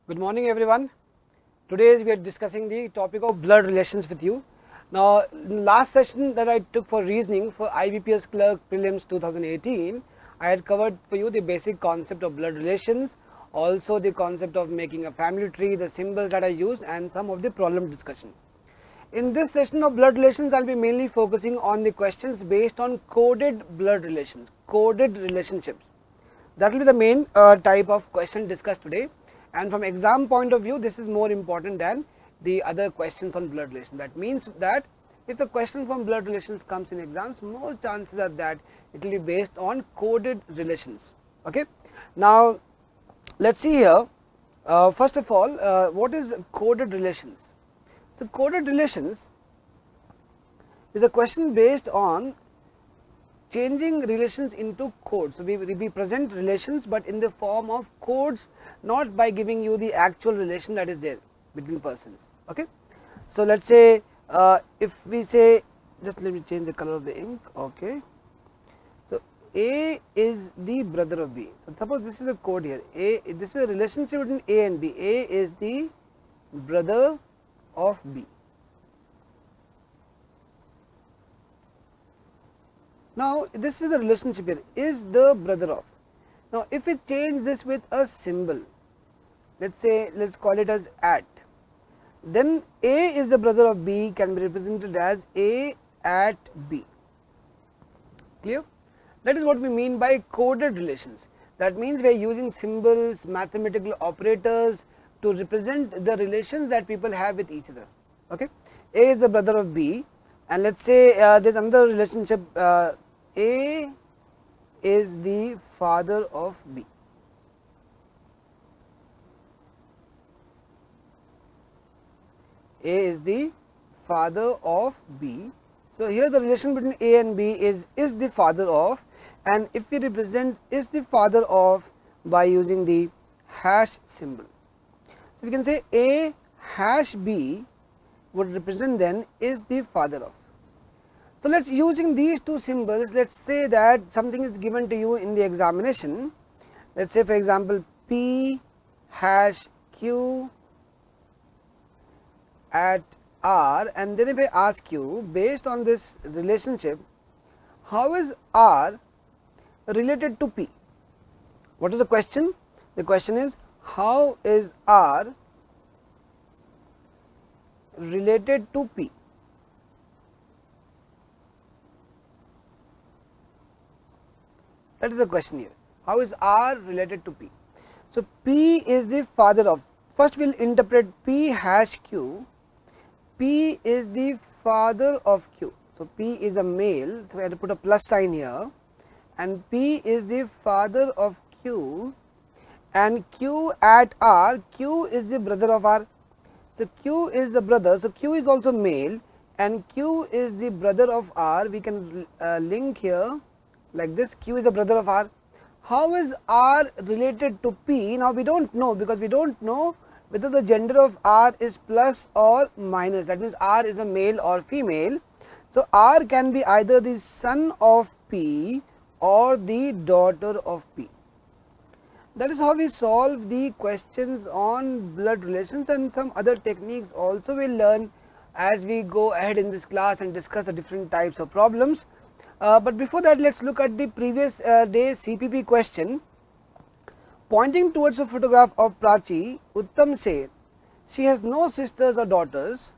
Good morning everyone. Today we are discussing the topic of blood relations with you. Now in last session that I took for reasoning for IBPS Clerk Prelims 2018, I had covered for you the basic concept of blood relations, also the concept of making a family tree, the symbols that I used and some of the problem discussion. In this session of blood relations, I will be mainly focusing on the questions based on coded blood relations, coded relationships. That will be the main type of question discussed today, and from exam point of view this is more important than the other questions on blood relations. That means that if a question from blood relations comes in exams, more chances are that it will be based on coded relations. Okay, now let's see here. First of all, what is coded relations? So coded relations is a question based on changing relations into codes. So we present relations but in the form of codes, not by giving you the actual relation that is there between persons. Okay, so let's say if we say, just let me change the color of the ink. Okay, so A is the brother of B. So suppose this is the code here. This is a relationship between A and B. A is the brother of B. Now this is the relationship here, is the brother of. Now if we change this with a symbol, let's say, let's call it as at, then A is the brother of B can be represented as A at B. Clear? That is what we mean by coded relations. That means we are using symbols, mathematical operators to represent the relations that people have with each other. Okay, A is the brother of B, and let's say there is another relationship, A is the father of B. A is the father of B. So here the relation between A and B is the father of, and if we represent is the father of by using the hash symbol, so we can say A hash B would represent then is the father of. So let's, using these two symbols, let's say that something is given to you in the examination. Let's say for example P hash Q at R, and then if I ask you based on this relationship, how is R related to P? What is the question? The question is, how is R related to P? That is the question here. How is R related to P? So P is the father of. First we will interpret P hash Q. P is the father of Q. So P is a male, so we have to put a plus sign here, and P is the father of Q, and Q at R, Q is the brother of R. So Q is the brother, so Q is also male and Q is the brother of R. We can link here like this, Q is the brother of R. How is R related to P? Now we don't know, because we don't know whether the gender of R is plus or minus. That means R is a male or female. So R can be either the son of P or the daughter of P. That is how we solve the questions on blood relations, and some other techniques also we will learn as we go ahead in this class and discuss the different types of problems. But before that, let's look at the previous day CPP question. Pointing towards a photograph of Prachi, Uttam said, she has no sisters or daughters,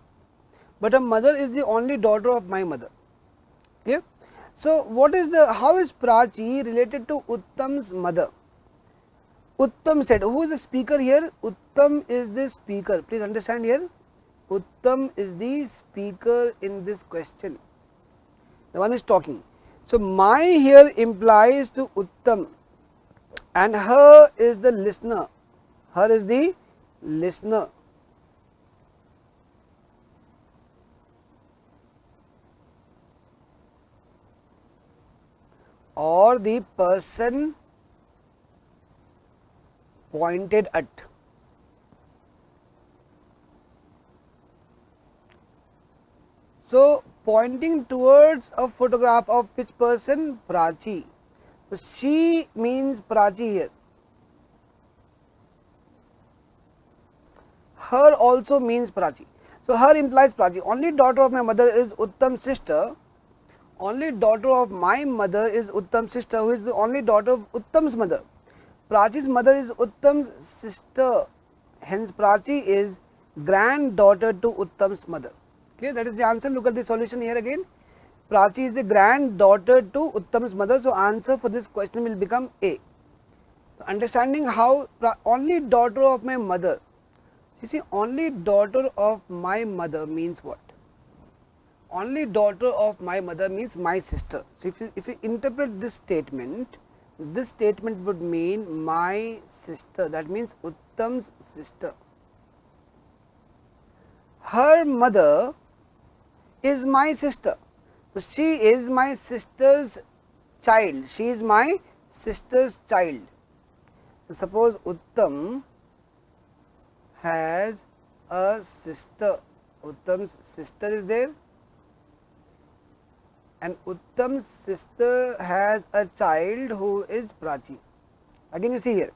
but her mother is the only daughter of my mother. Clear? So what is the, how is Prachi related to Uttam's mother? Uttam said, who is the speaker here? Uttam is the speaker. Please understand here, Uttam is the speaker in this question. The one is talking. So my here implies to Uttam, and her is the listener. Her is the listener. Or the person pointed at. So pointing towards a photograph of which person? Prachi. So she means Prachi here. her also means Prachi. So, her implies Prachi. Only daughter of my mother is Uttam's sister. Only daughter of my mother is Uttam's sister, who is the only daughter of Uttam's mother. Prachi's mother is Uttam's sister. Hence, Prachi is granddaughter to Uttam's mother. Clear? That is the answer. Look at the solution here again. Prachi is the granddaughter to Uttam's mother. So, answer for this question will become A. Understanding how only daughter of my mother. You see, only daughter of my mother means what? Only daughter of my mother means my sister. So, if you interpret this statement would mean my sister. That means Uttam's sister. Her mother is my sister. So, she is my sister's child. She is my sister's child. So, suppose Uttam has a sister. Uttam's sister is there, and Uttam's sister has a child who is Prachi. Again you see here,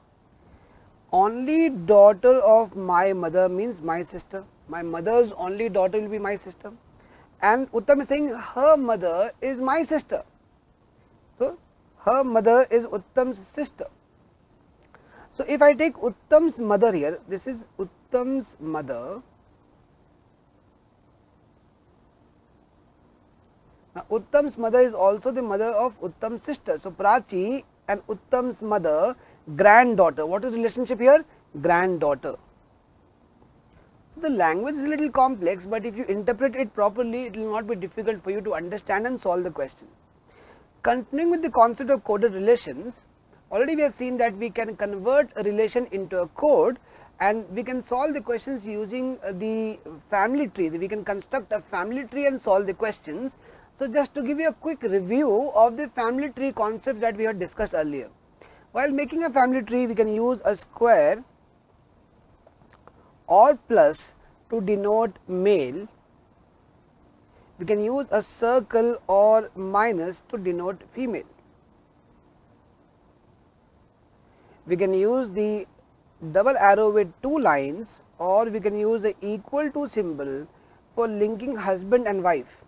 only daughter of my mother means my sister. My mother's only daughter will be my sister, and Uttam is saying her mother is my sister. So, her mother is Uttam's sister. So, if I take Uttam's mother here, this is Uttam's mother. Now, Uttam's mother is also the mother of Uttam's sister. So, Prachi and Uttam's mother, granddaughter. What is the relationship here? Granddaughter. So, the language is a little complex, but if you interpret it properly, it will not be difficult for you to understand and solve the question. Continuing with the concept of coded relations, already we have seen that we can convert a relation into a code, and we can solve the questions using the family tree. We can construct a family tree and solve the questions. So, just to give you a quick review of the family tree concept that we had discussed earlier. While making a family tree, we can use a square or plus to denote male. We can use a circle or minus to denote female. We can use the double arrow with two lines, or we can use the equal to symbol for linking husband and wife.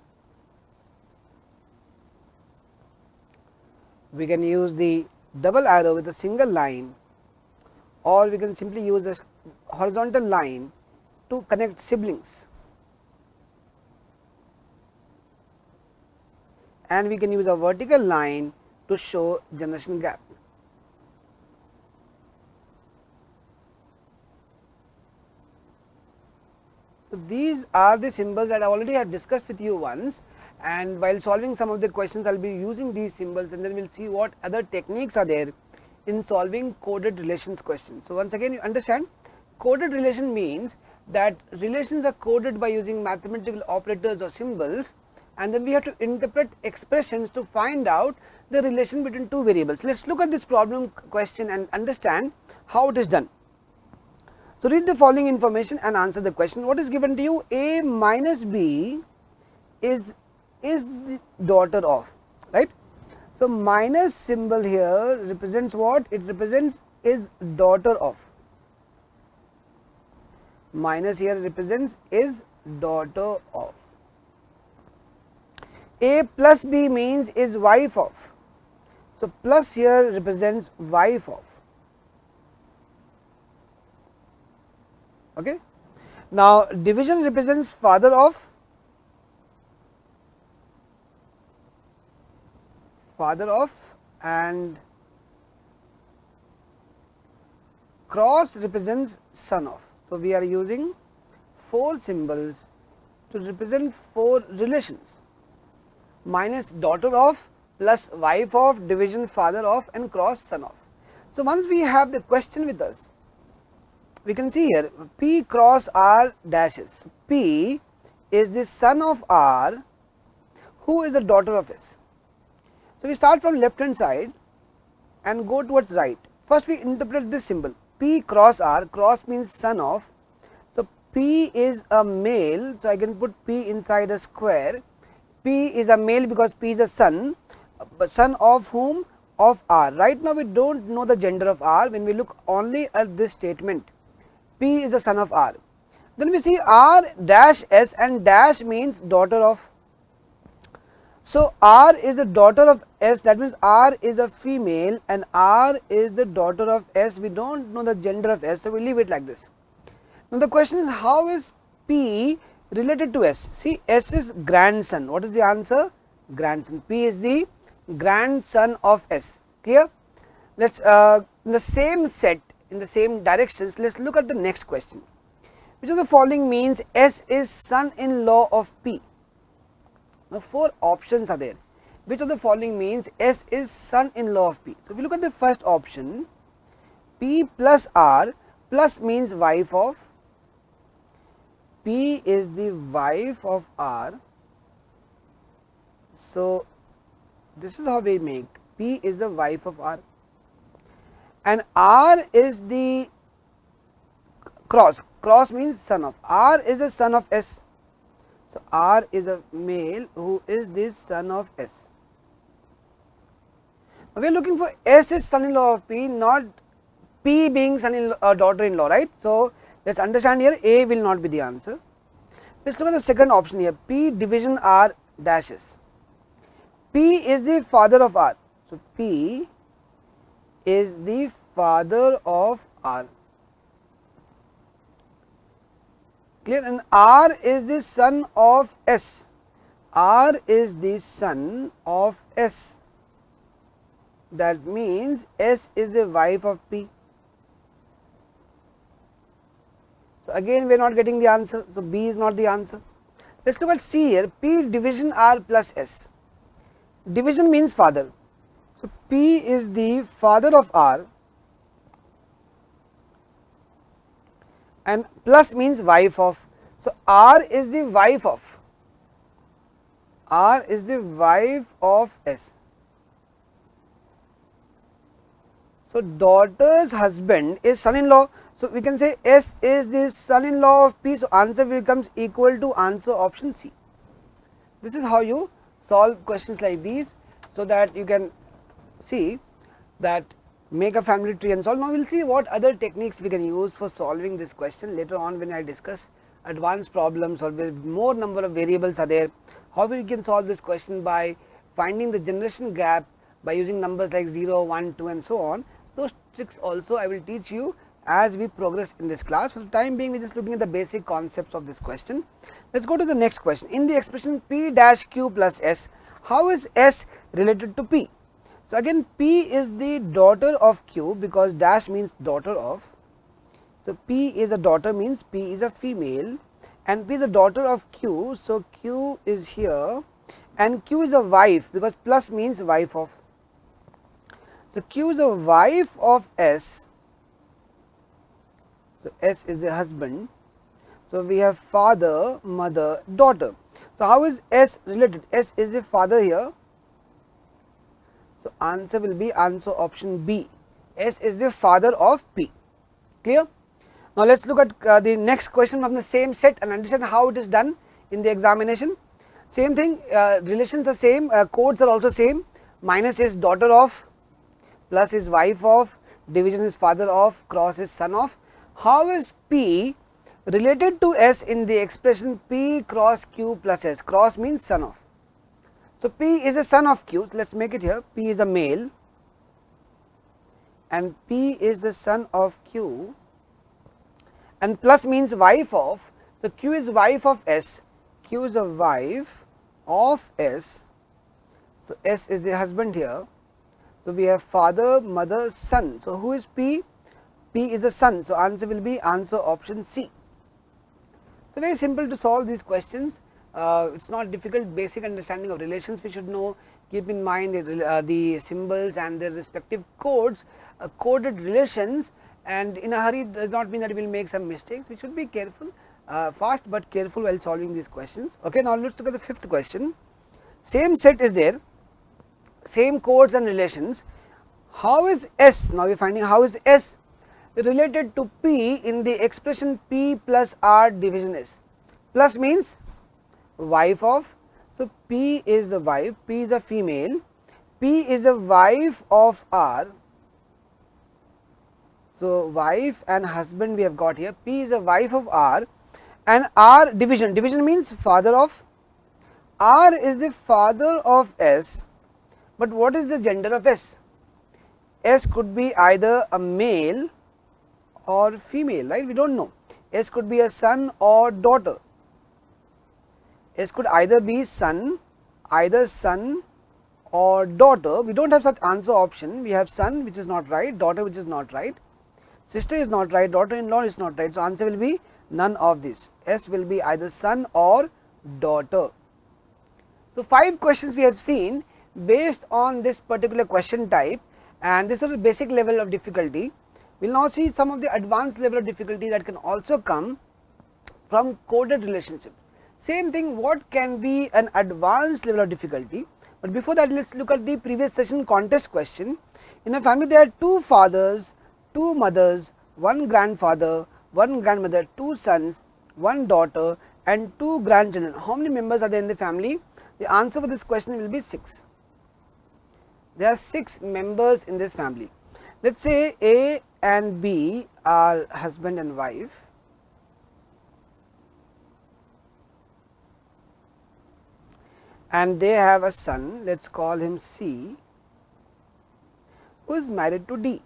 We can use the double arrow with a single line, or we can simply use a horizontal line to connect siblings, and we can use a vertical line to show generation gap. So, these are the symbols that I already have discussed with you once, and while solving some of the questions I will be using these symbols, and then we will see what other techniques are there in solving coded relations questions. So, once again you understand, coded relation means that relations are coded by using mathematical operators or symbols, and then we have to interpret expressions to find out the relation between two variables. Let us look at this problem question and understand how it is done. So, read the following information and answer the question. What is given to you? A minus B is the daughter of, right. So, minus symbol here represents what? It represents is daughter of. Minus here represents is daughter of. A plus B means is wife of. So, plus here represents wife of. Okay. Now, division represents father of. Father of, and cross represents son of. So, we are using 4 symbols to represent 4 relations: minus daughter of, plus wife of, division father of, and cross son of. So, once we have the question with us, we can see here P cross R dashes. P is the son of R, who is the daughter of S. So, we start from left hand side and go towards right. First we interpret this symbol P cross R. Cross means son of. So, P is a male. So, I can put P inside a square. P is a male because P is a son, but son of whom? Of R. Right now we do not know the gender of R. When we look only at this statement, P is the son of R. Then we see R dash S, and dash means daughter of. So R is the daughter of S, that means R is a female and R is the daughter of S. We don't know the gender of S, so we leave it like this. Now the question is, how is P related to S? See, S is grandson. What is the answer? Grandson. P is the grandson of S. Clear? Let's in the same set, in the same directions, let's look at the next question. Which of the following means S is son-in-law of P? Now 4 options are there. Which of the following means S is son-in-law of P? So if you look at the first option, P plus R, plus means wife of, P is the wife of R. So this is how we make, P is the wife of R, and R is the cross, cross means son of, R is the son of S. So R is a male who is the son of S. Now we are looking for S is son-in-law of P, not P being son-in-law daughter-in-law, right? So let's understand here, A will not be the answer. Let's look at the second option here, P division R dashes. P is the father of R. So P is the father of R. Clear? And R is the son of S. R is the son of S. That means S is the wife of P. So again we are not getting the answer. So B is not the answer. Let's look at C here. P division R plus S. Division means father. So P is the father of R, and plus means wife of. So R is the wife of, R is the wife of S. So daughter's husband is son-in-law. So we can say S is the son-in-law of P. So answer becomes equal to answer option C. This is how you solve questions like these, so that you can see that make a family tree and solve. Now we will see what other techniques we can use for solving this question later on when I discuss advanced problems or with more number of variables are there. How we can solve this question by finding the generation gap by using numbers like 0, 1, 2 and so on. Those tricks also I will teach you as we progress in this class. For the time being, we are just looking at the basic concepts of this question. Let's go to the next question. In the expression P dash Q plus S, how is S related to P? So again, P is the daughter of Q because dash means daughter of. So P is a daughter means P is a female, and P is the daughter of Q. So Q is here, and Q is a wife because plus means wife of. So Q is a wife of S. So S is the husband. So we have father, mother, daughter. So how is S related? S is the father here. So answer will be answer option B. S is the father of P. Clear? Now let's look at the next question from the same set and understand how it is done in the examination. Same thing, relations are same, codes are also same. Minus is daughter of, plus is wife of, division is father of, cross is son of. How is P related to S in the expression P cross Q plus S? Cross means son of. So P is a son of Q. So let's make it here. P is a male, and P is the son of Q, and plus means wife of. So Q is wife of S. Q is a wife of S. So S is the husband here. So we have father, mother, son. So who is P? P is a son. So answer will be answer option C. So very simple to solve these questions. It's not difficult. Basic understanding of relations we should know. Keep in mind the symbols and their respective codes, coded relations, and in a hurry does not mean that we will make some mistakes. We should be careful, fast but careful while solving these questions. Okay, now let's look at the fifth question. Same set is there, same codes and relations. How is S? Now we are finding how is S related to P in the expression P plus R division S. Plus means wife of. So P is the wife, P is the female, P is the wife of R. So wife and husband we have got here. P is the wife of R, and R division, division means father of, R is the father of S, but what is the gender of S? S could be either a male or female, right? We do not know. S could be a son or daughter. S could either be son, either son or daughter. We do not have such answer option. We have son, which is not right, daughter, which is not right, sister is not right, daughter-in-law is not right. So, answer will be none of this. S will be either son or daughter. So, 5 questions we have seen based on this particular question type, and this is a basic level of difficulty. We will now see some of the advanced level of difficulty that can also come from coded relationship. Same thing, what can be an advanced level of difficulty, but before that let us look at the previous session contest question. In a family there are 2 fathers, 2 mothers, 1 grandfather, 1 grandmother, 2 sons, 1 daughter and 2 grandchildren. How many members are there in the family? The answer for this question will be 6. There are 6 members in this family. Let us say A and B are husband and wife, and they have a son, let us call him C, who is married to D,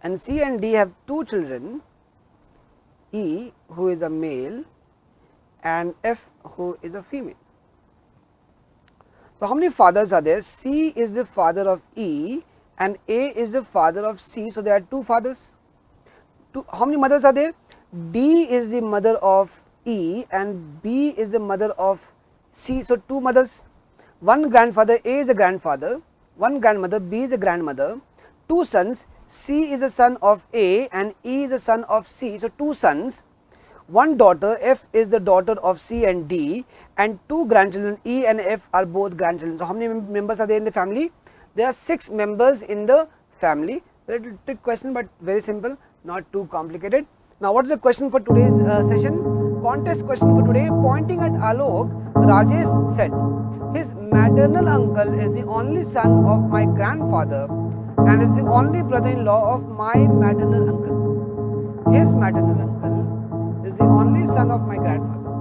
and C and D have 2 children, E who is a male and F who is a female. So, how many fathers are there? C is the father of E and A is the father of C. So, there are 2 fathers. How many mothers are there? D is the mother of E and B is the mother of C. So, 2 mothers. 1 grandfather, A is a grandfather, 1 grandmother, B is a grandmother, 2 sons, C is the son of A and E is the son of C. So, 2 sons, 1 daughter, F is the daughter of C and D, and 2 grandchildren, E and F are both grandchildren. So, how many members are there in the family? There are 6 members in the family. Little trick question, but very simple, not too complicated. Now, what is the question for today's session? Contest question for today. Pointing at Alok, Rajesh said, his maternal uncle is the only son of my grandfather and is the only brother-in-law of my maternal uncle. His maternal uncle is the only son of my grandfather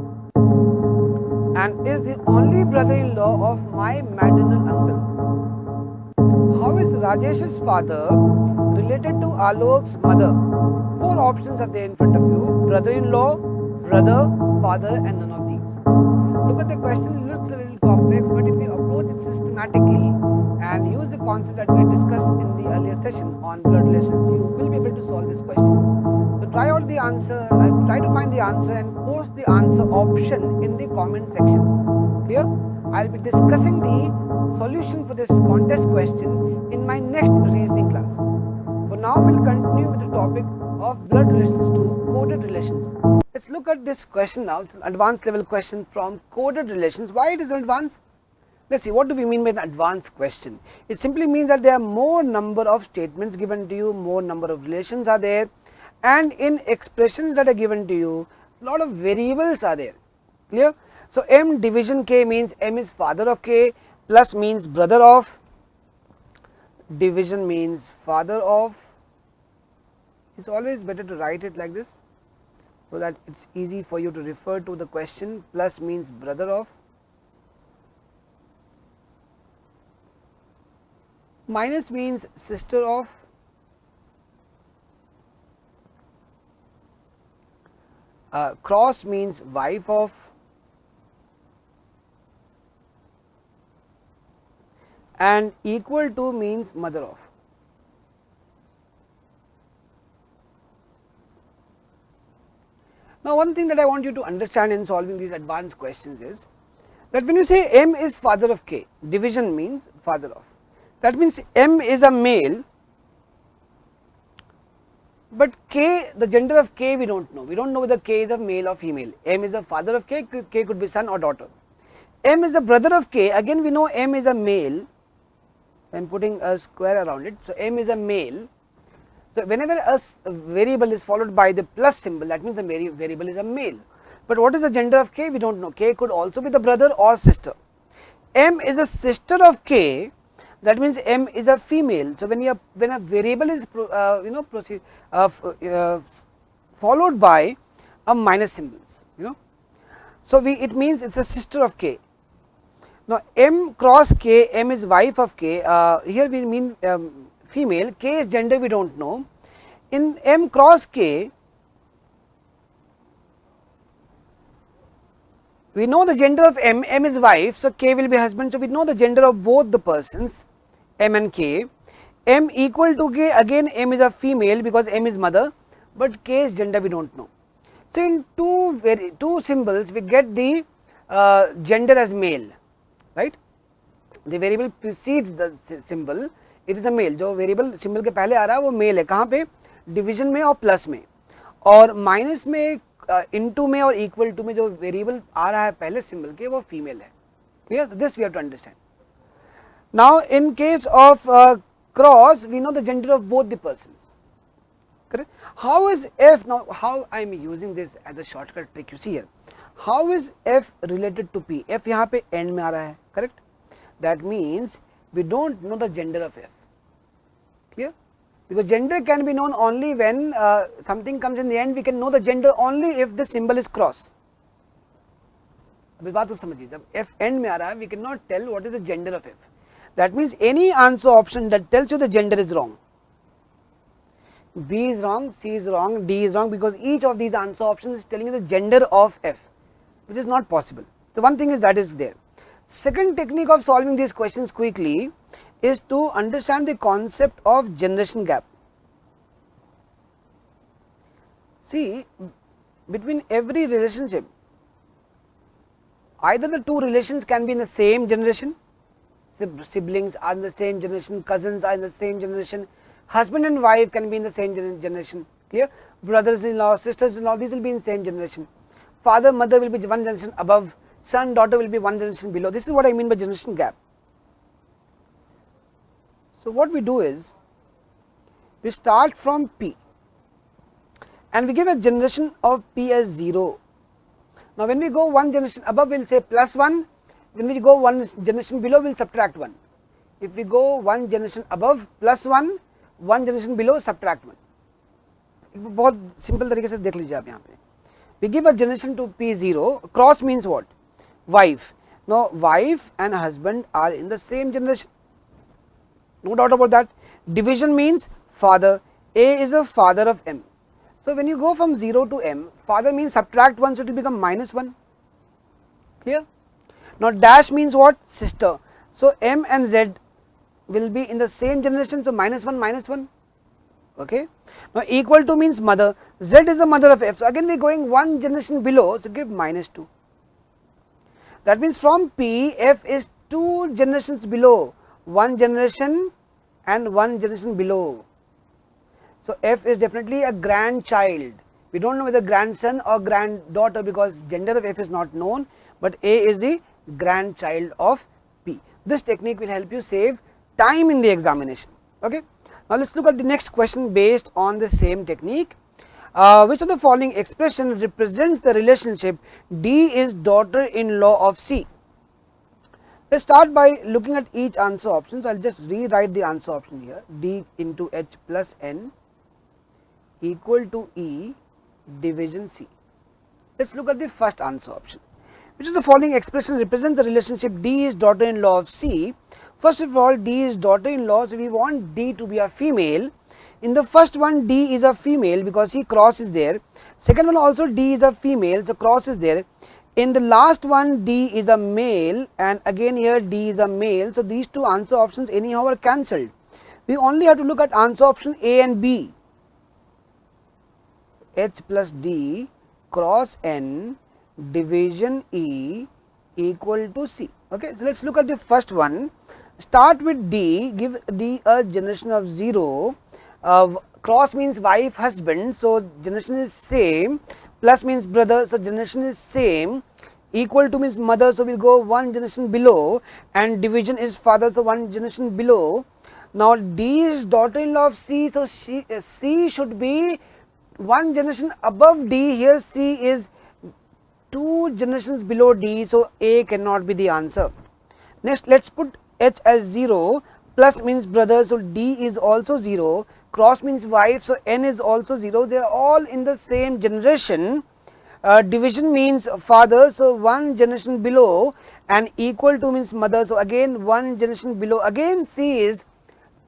and is the only brother-in-law of my maternal uncle. How is Rajesh's father related to Alok's mother? 4 options are there in front of you: brother-in-law, brother, father and none of these. Look at the question, it looks a little complex, but if you approach it systematically and use the concept that we discussed in the earlier session on blood relations, you will be able to solve this question. So, try out the answer, try to find the answer and post the answer option in the comment section. Clear? I will be discussing the solution for this contest question in my next reasoning class. For now, we will continue with the topic of blood relations to coded relations. Let us look at this question now. It's an advanced level question from coded relations. Why it is advanced? Let us see, what do we mean by an advanced question? It simply means that there are more number of statements given to you, more number of relations are there, and in expressions that are given to you, lot of variables are there. Clear? So, M division K means M is father of K, plus means brother of, division means father of. It's always better to write it like this, so that it's easy for you to refer to the question. Plus means brother of, minus means sister of, cross means wife of, and equal to means mother of. Now, one thing that I want you to understand in solving these advanced questions is that when you say M is father of K, division means father of, that means M is a male, but K, the gender of K we do not know. We do not know whether K is a male or female. M is the father of K, K could be son or daughter. M is the brother of K, again we know M is a male. I am putting a square around it. So, M is a male. So, whenever a variable is followed by the plus symbol, that means the variable is a male. But what is the gender of K? We do not know. K could also be the brother or sister. M is a sister of K, that means M is a female. So when a variable is followed by a minus symbols, so it means it's a sister of K. Now M cross K, M is wife of K. Here we mean female. K is gender, we don't know. In M cross K, we know the gender of M. M is wife, so K will be husband. So we know the gender of both the persons, M and K. M equal to K, again M is a female because M is mother, but K is gender, we don't know. So in two symbols we get the gender as male, right? The variable precedes the symbol, it is a male. जो variable symbol के पहले आ रहा है वो male है. कहाँ पे? Division में और प्लस में, और माइनस में, इनटू में और इक्वल टू में जो वेरिएबल आ रहा है पहले सिंबल के वो फीमेल है. Clear? This we have to understand. Now in case of cross we know the gender of both the persons. Correct? How is F, now how I am using this as a shortcut trick. You see here, how is F related to P? F यहाँ पे end में आ रहा है, correct? That means we don't know the gender of F. Clear? Because gender can be known only when something comes in the end. We can know the gender only if the symbol is cross. अभी बात को समझिए, जब F end में आ रहा है, we cannot tell what is the gender of F. That means any answer option that tells you the gender is wrong. B is wrong, C is wrong, D is wrong, because each of these answer options is telling you the gender of F, which is not possible. So one thing is that is there. Second technique of solving these questions quickly is to understand the concept of generation gap. See, between every relationship, either the two relations can be in the same generation, siblings are in the same generation, cousins are in the same generation, husband and wife can be in the same generation. Clear? Brothers-in-law, sisters-in-law, these will be in the same generation. Father, mother will be one generation above, son, daughter will be one generation below. This is what I mean by generation gap. So what we do is, we start from P and we give a generation of P as 0. Now when we go one generation above, we will say plus 1, when we go one generation below, we will subtract 1. If we go one generation above, plus 1, one generation below, subtract 1. बहुत simple तरीके से देख लीजिए आप यहाँ पे. We give a generation to P0, cross means what? Wife. Now wife and husband are in the same generation. No doubt about that. Division means father. A is the father of M. So when you go from 0 to M, father means subtract 1, so it will become minus 1. Clear? Now dash means what? Sister. So M and Z will be in the same generation, so minus 1, minus 1. Okay. Now equal to means mother. Z is the mother of F. So again we are going one generation below, so give minus 2. That means from P, F is two generations below. One generation and one generation below. So F is definitely a grandchild. We don't know whether grandson or granddaughter because gender of F is not known, but A is the grandchild of P. This technique will help you save time in the examination. Okay. Now let's look at the next question based on the same technique. Which of the following expression represents the relationship D is daughter-in-law of C? Let's start by looking at each answer option. So I will just rewrite the answer option here. D into H plus N equal to E division C. Let's look at the first answer option. Which of the following expression represents the relationship D is daughter-in-law of C? First of all, D is daughter-in-law, so we want D to be a female. In the first one, D is a female because he cross is there. Second one also D is a female, so cross is there. In the last one, D is a male, and again here D is a male, so these two answer options anyhow are cancelled. We only have to look at answer option A and B. H plus D cross N division E equal to C. Okay, so let's look at the first one. Start with D, give D a generation of 0. Cross means wife, husband, so generation is same. Plus means brother, so generation is same. Equal to means mother, so we will go one generation below, and division is father, so one generation below. Now D is daughter-in-law of C, so C should be one generation above D. Here C is two generations below D, so A cannot be the answer. Next let's put H as 0, plus means brother, so D is also 0, cross means wife, so N is also 0, they are all in the same generation. Division means father, so one generation below, and equal to means mother, so again one generation below, again C is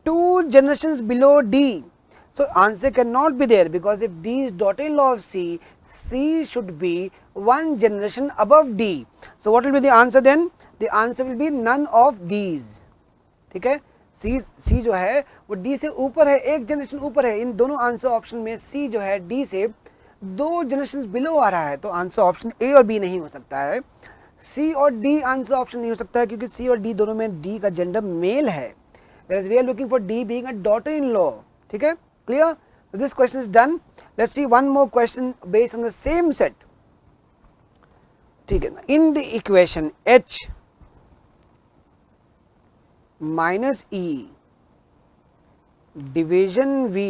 two generations below D. So answer cannot be there, because if D is daughter-in-law of C, C should be one generation above D. So what will be the answer then? The answer will be none of these. ठीक है, सी जो है वो D से ऊपर है, एक generation ऊपर है, इन दोनों आंसर ऑप्शन में सी जो है डी से दो जनरेशन बिलो आ रहा है, तो आंसर ऑप्शन ए और बी नहीं हो सकता है, सी और डी आंसर ऑप्शन नहीं हो सकता है, क्योंकि सी और डी दोनों में डी का जेंडर मेल है, we are looking for D being a daughter in law. ठीक है, clear? This question is done. Let's see one more question based on the same set. ठीक है ना, in the equation H minus E division V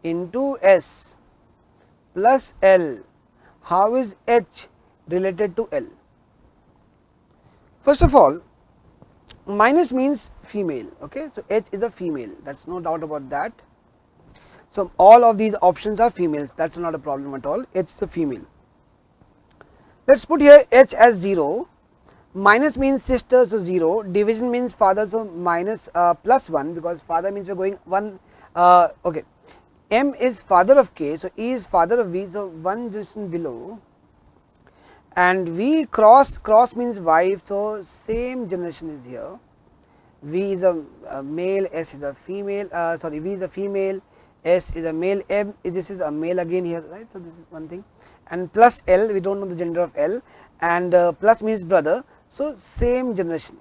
into S plus L, how is H related to L? First of all, minus means female, okay, so H is a female, that's no doubt about that. So all of these options are females, that's not a problem at all, H is a female. Let's put here H as 0. Minus means sister, so 0, division means father, so minus plus 1, because father means we are going 1, okay. M is father of K, so E is father of V, so 1 generation below, and V cross means wife, so same generation is here. V is a male, S is a female, sorry, V is a female, S is a male, M, this is a male again here, right, so this is one thing, and plus L, we don't know the gender of L, and plus means brother, so same generation.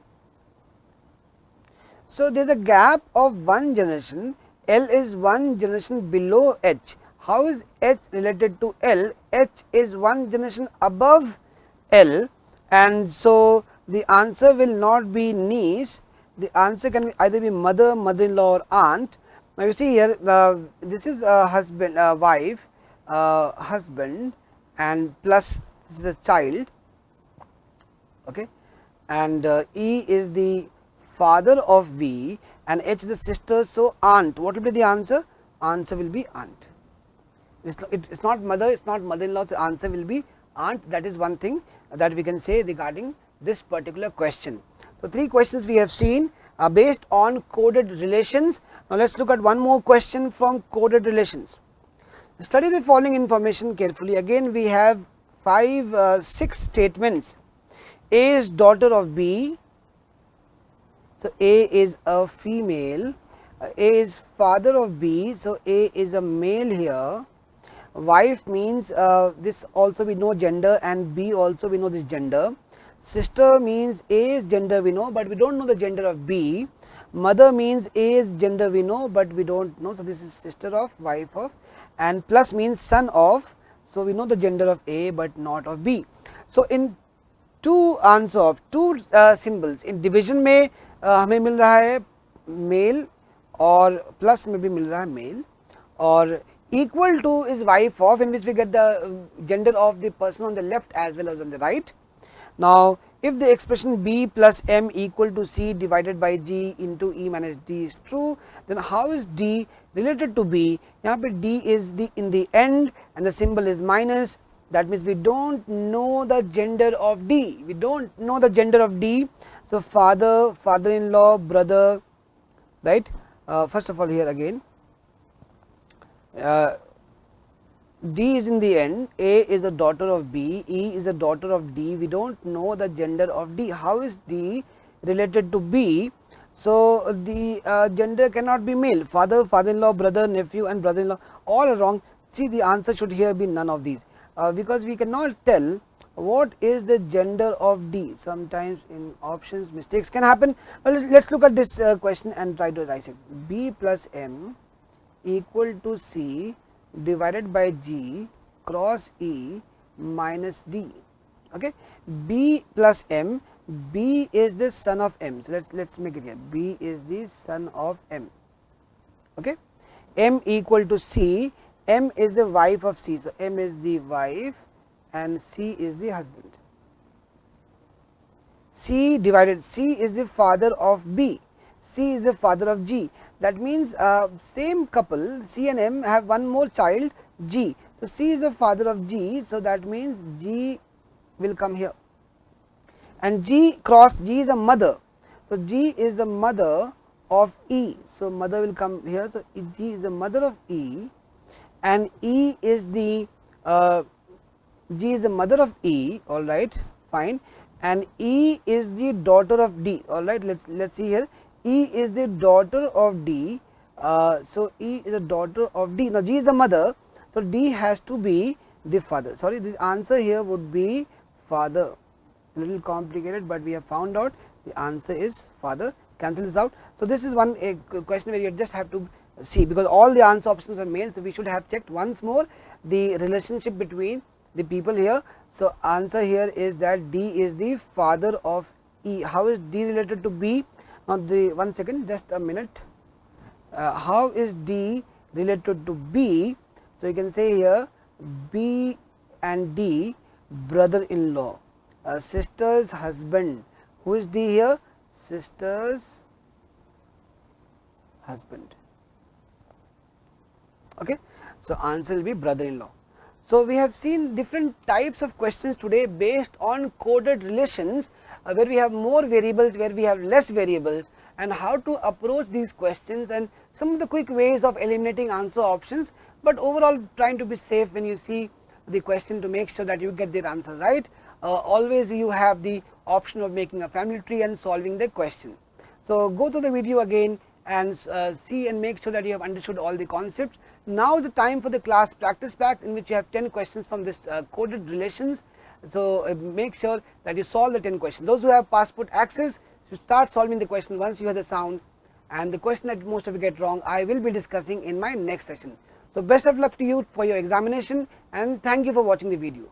So there is a gap of one generation, L is one generation below H. How is H related to L? H is one generation above L, and so the answer will not be niece, the answer can be either be mother, mother-in-law or aunt. Now you see here, this is a husband, wife, husband, and plus this is a child, okay, and E is the father of V and H is the sister, so aunt. What will be the answer? Answer will be aunt. It's not mother, it's not mother-in-law, so answer will be aunt. That is one thing that we can say regarding this particular question. So 3 questions we have seen are based on coded relations. Now let's look at one more question from coded relations. Study the following information carefully. Again we have 6 statements. A is daughter of B, so A is a female, A is father of B, so A is a male here, wife means this also we know gender, and B also we know this gender, sister means A's gender we know, but we don't know the gender of B, mother means A's gender we know, but we don't know, so this is sister of, wife of, and plus means son of, so we know the gender of A but not of B. So in to answer of two symbols, in division में हमें मिल रहा है mail और plus में भी मिल रहा है mail, और equal to is wife of, in which we get the gender of the person on the left as well as on the right. Now if the expression B plus M equal to C divided by G into E minus D is true, then how is D related to B? यहाँ पे D is the in the end and the symbol is minus. That means we don't know the gender of D, we don't know the gender of D. So father, father-in-law, brother, right. First of all here again D is in the end, A is the daughter of B, E is the daughter of D, we don't know the gender of D. How is D related to B? So the gender cannot be male, father, father-in-law, brother, nephew and brother-in-law, all are wrong. See, the answer should here be none of these. Because we cannot tell what is the gender of D. Sometimes in options mistakes can happen. Well, let's look at this question and try to write it. B plus M equal to C divided by G cross E minus D. Okay, B plus M, B is the son of M. So let's make it here. B is the son of M. Okay, M equal to C. M is the wife of C, so M is the wife and C is the husband. C divided, C is the father of B, C is the father of G. That means same couple C and M have one more child G. So, C is the father of G. So, that means G will come here, and G cross G is a mother. So, G is the mother of E. So, mother will come here. So, G is the mother of E, and E is the G is the mother of E, all right, fine, and E is the daughter of D, all right. Let's see here. E is the daughter of D. So, E is the daughter of D. Now, G is the mother. So, D has to be the father. Sorry, the answer here would be father. A little complicated, but we have found out the answer is father. Cancel this out. So, this is one question where you just have to see, because all the answer options are male. So, we should have checked once more the relationship between the people here. So, answer here is that D is the father of E. How is D related to B? Now, the one second, just a minute. How is D related to B? So, you can say here B and D brother-in-law, sister's husband. Who is D here? Sister's husband. Okay. So, answer will be brother-in-law. So, we have seen different types of questions today based on coded relations, where we have more variables, where we have less variables, and how to approach these questions, and some of the quick ways of eliminating answer options, but overall trying to be safe when you see the question to make sure that you get the answer right. Always you have the option of making a family tree and solving the question. So, go to the video again and see and make sure that you have understood all the concepts. Now, the time for the class practice pack, in which you have 10 questions from this coded relations. So, make sure that you solve the 10 questions. Those who have passport access should start solving the question once you hear the sound, and the question that most of you get wrong I will be discussing in my next session. So, best of luck to you for your examination, and thank you for watching the video.